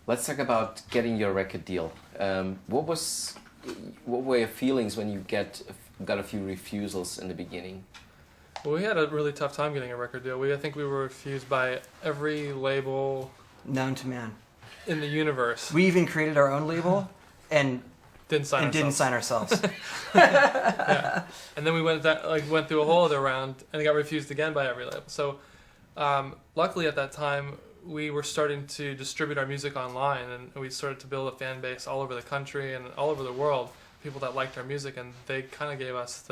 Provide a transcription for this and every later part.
Let's talk about getting your record deal. What were your feelings when you got a few refusals in the beginning? Well, we had a really tough time getting a record deal. I think we were refused by every label known to man in the universe. We even created our own label and didn't sign ourselves. Yeah. And then we went through a whole other round and got refused again by every label. So luckily at that time we were starting to distribute our music online, and we started to build a fan base all over the country and all over the world, people that liked our music, and they kind of gave us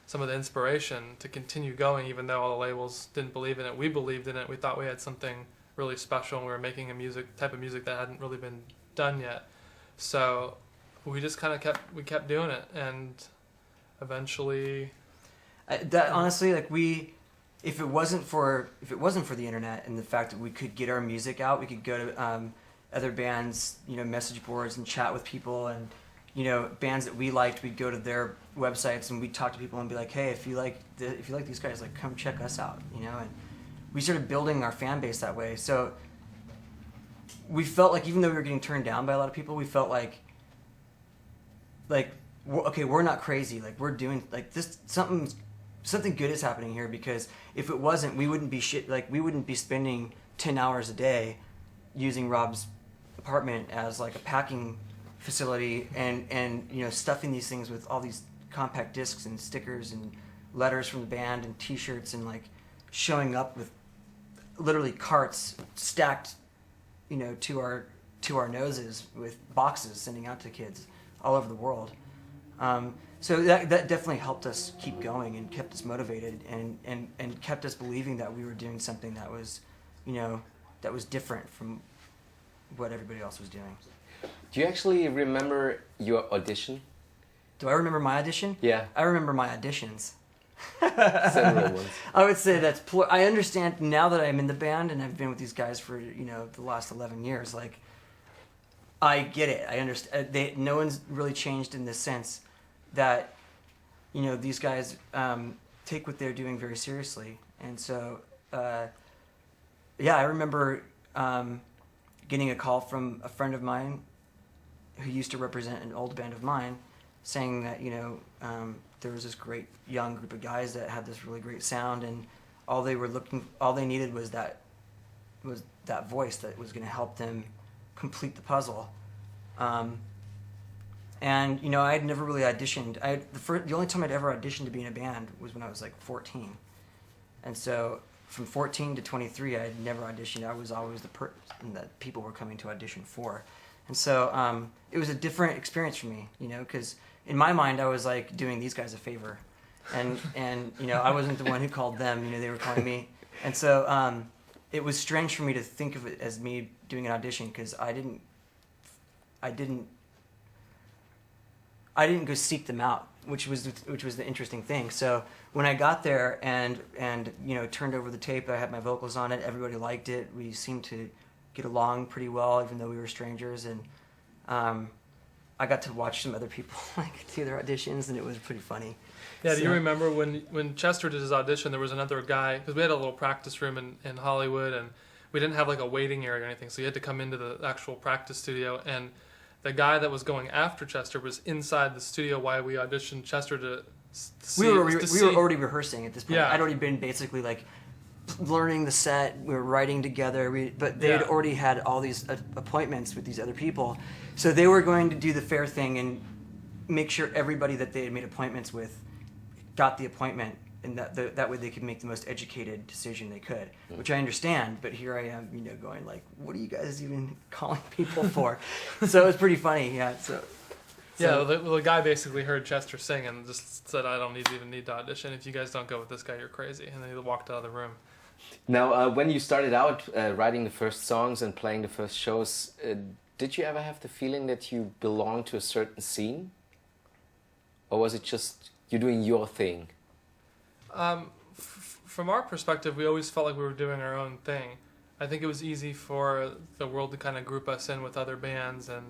some of the inspiration to continue going, even though all the labels didn't believe in it. We believed in it. We thought we had something really special, and we were making a type of music that hadn't really been done yet. So we just kind of kept doing it, and eventually honestly, like, if it wasn't for the internet and the fact that we could get our music out, we could go to other bands, message boards and chat with people, and bands that we liked, we'd go to their websites and we'd talk to people and be like, hey, if you like these guys, like, come check us out, and we started building our fan base that way. So we felt like, even though we were getting turned down by a lot of people, we felt like okay, we're not crazy, like, we're doing, like, this, something good is happening here, because if it wasn't, we wouldn't be spending 10 hours a day using Rob's apartment as like a packing facility and stuffing these things with all these compact discs and stickers and letters from the band and t-shirts, and like showing up with literally carts stacked to our noses with boxes, sending out to kids all over the world. So that definitely helped us keep going and kept us motivated and kept us believing that we were doing something that was, that was different from what everybody else was doing. Do you actually remember your audition? Do I remember my audition? Yeah. I remember my auditions. Several ones. I would say that's I understand now that I'm in the band and I've been with these guys for, the last 11 years. Like, I get it. I understand. No one's really changed in the sense that, these guys take what they're doing very seriously. And so, I remember getting a call from a friend of mine who used to represent an old band of mine, saying that, there was this great young group of guys that had this really great sound, and all they needed was that voice that was going to help them complete the puzzle. And I had never really auditioned. The only time I'd ever auditioned to be in a band was when I was like 14, and so from 14 to 23, I had never auditioned. I was always the person that people were coming to audition for, and so it was a different experience for me, because in my mind I was like doing these guys a favor, and I wasn't the one who called them. They were calling me, and so it was strange for me to think of it as me doing an audition, because I didn't go seek them out, which was the interesting thing. So when I got there and turned over the tape, I had my vocals on it. Everybody liked it. We seemed to get along pretty well, even though we were strangers. And I got to watch some other people do their auditions, and it was pretty funny. Yeah, do you remember when Chester did his audition, there was another guy, because we had a little practice room in Hollywood, and we didn't have like a waiting area or anything, so you had to come into the actual practice studio, and the guy that was going after Chester was inside the studio while we auditioned Chester to see. We were already rehearsing at this point. Yeah. I'd already been basically like learning the set. We were writing together. But they had already had all these appointments with these other people, so they were going to do the fair thing and make sure everybody that they had made appointments with got the appointment, and that way they could make the most educated decision they could, which I understand. But here I am, going like, what are you guys even calling people for? So it was pretty funny, yeah. The guy basically heard Chester sing and just said, I don't even need to audition. If you guys don't go with this guy, you're crazy. And then he walked out of the room. Now, when you started out writing the first songs and playing the first shows, did you ever have the feeling that you belonged to a certain scene? Or was it just you doing your thing? From our perspective, we always felt like we were doing our own thing. I think it was easy for the world to kind of group us in with other bands, and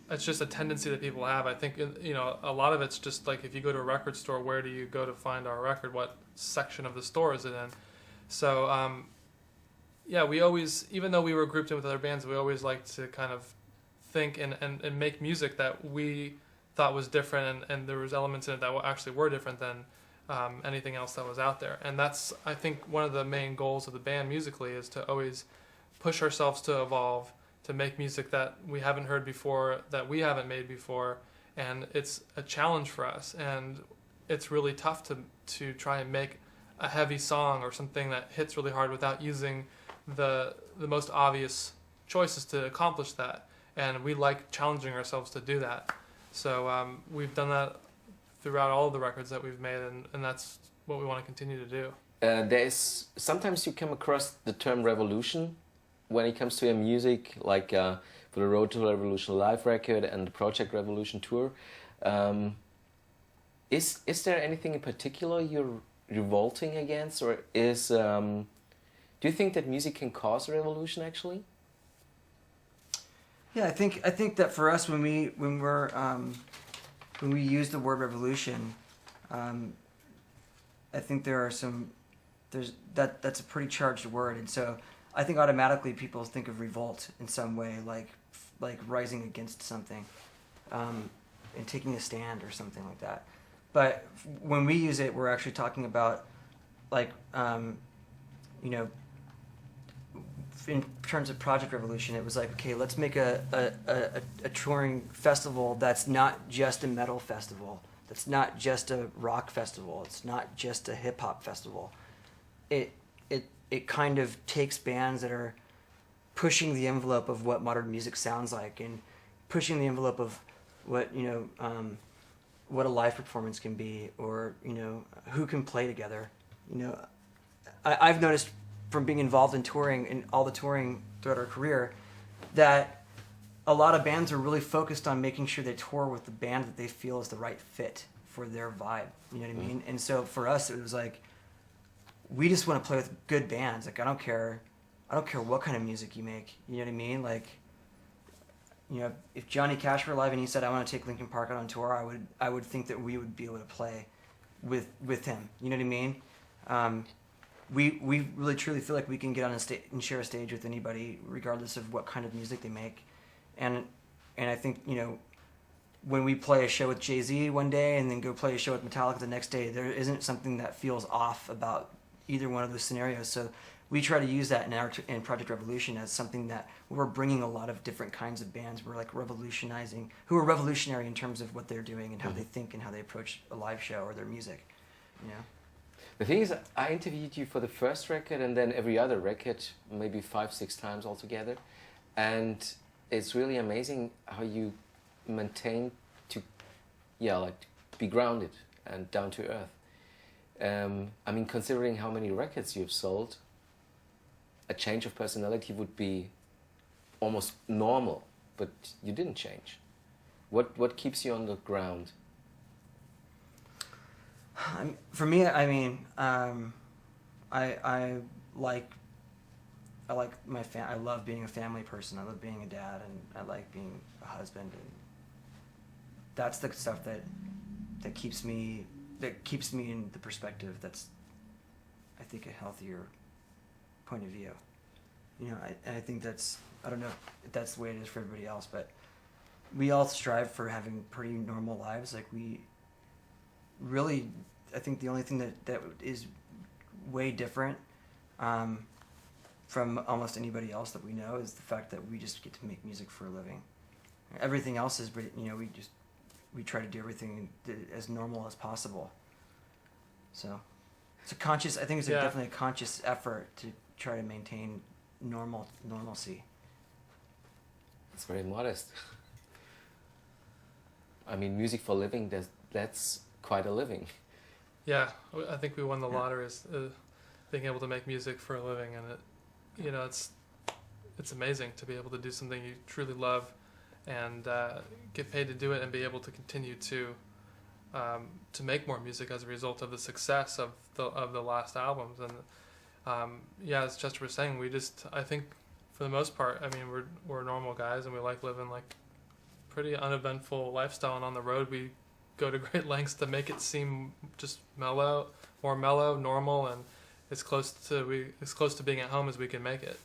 it's just a tendency that people have. I think a lot of it's just like, if you go to a record store, where do you go to find our record? What section of the store is it in? So yeah, we always, even though we were grouped in with other bands, we always liked to kind of think and make music that we thought was different, and there was elements in it that actually were different than anything else that was out there. And that's, I think, one of the main goals of the band musically, is to always push ourselves to evolve, to make music that we haven't heard before, that we haven't made before. And it's a challenge for us, and it's really tough to try and make a heavy song or something that hits really hard without using the most obvious choices to accomplish that. And we like challenging ourselves to do that. So we've done that throughout all of the records that we've made, and that's what we want to continue to do. There's sometimes you come across the term revolution when it comes to your music, like for the Road to Revolution live record and the Project Revolution tour. Is there anything in particular you're revolting against, or do you think that music can cause a revolution actually? Yeah, I think that for us, when we use the word revolution, I think that's a pretty charged word, and so I think automatically people think of revolt in some way, like rising against something, and taking a stand or something like that. But when we use it, we're actually talking about, like, in terms of Project Revolution, it was like, okay, let's make a touring festival that's not just a metal festival, that's not just a rock festival, it's not just a hip hop festival. It kind of takes bands that are pushing the envelope of what modern music sounds like, and pushing the envelope of what what a live performance can be, or who can play together. I've noticed from being involved in touring and all the touring throughout our career that a lot of bands are really focused on making sure they tour with the band that they feel is the right fit for their vibe. You know what I mean? And so for us, it was like, we just want to play with good bands. Like, I don't care what kind of music you make. You know what I mean? Like, if Johnny Cash were alive and he said, I want to take Linkin Park out on tour, I would think that we would be able to play with him. You know what I mean? We really truly feel like we can get on a stage and share a stage with anybody, regardless of what kind of music they make. And I think, when we play a show with Jay-Z one day and then go play a show with Metallica the next day, there isn't something that feels off about either one of those scenarios. So we try to use that in Project Revolution as something that we're bringing a lot of different kinds of bands. We're like revolutionizing, who are revolutionary in terms of what they're doing and how they think and how they approach a live show or their music. The thing is, I interviewed you for the first record and then every other record, maybe 5-6 times altogether, and it's really amazing how you maintain to, be grounded and down to earth. I mean, considering how many records you've sold, a change of personality would be almost normal, but you didn't change. What keeps you on the ground? For me, I mean, I like my I love being a family person. I love being a dad, and I like being a husband, and that's the stuff that keeps me in the perspective that's, I think, a healthier point of view. I think that's, I don't know if that's the way it is for everybody else, but we all strive for having pretty normal lives. Like, we really, I think the only thing that is way different from almost anybody else that we know is the fact that we just get to make music for a living. Everything else is, we try to do everything as normal as possible. So it's I think it's definitely a conscious effort to try to maintain normalcy. It's very modest. I mean, music for a living, that's quite a living. Yeah, I think we won the lottery, is being able to make music for a living, and it's amazing to be able to do something you truly love and get paid to do it, and be able to continue to make more music as a result of the success of the last albums. And as Chester was saying, I think for the most part, I mean, we're normal guys, and we like living like pretty uneventful lifestyle, and on the road we go to great lengths to make it seem just more mellow, normal, as close to being at home as we can make it.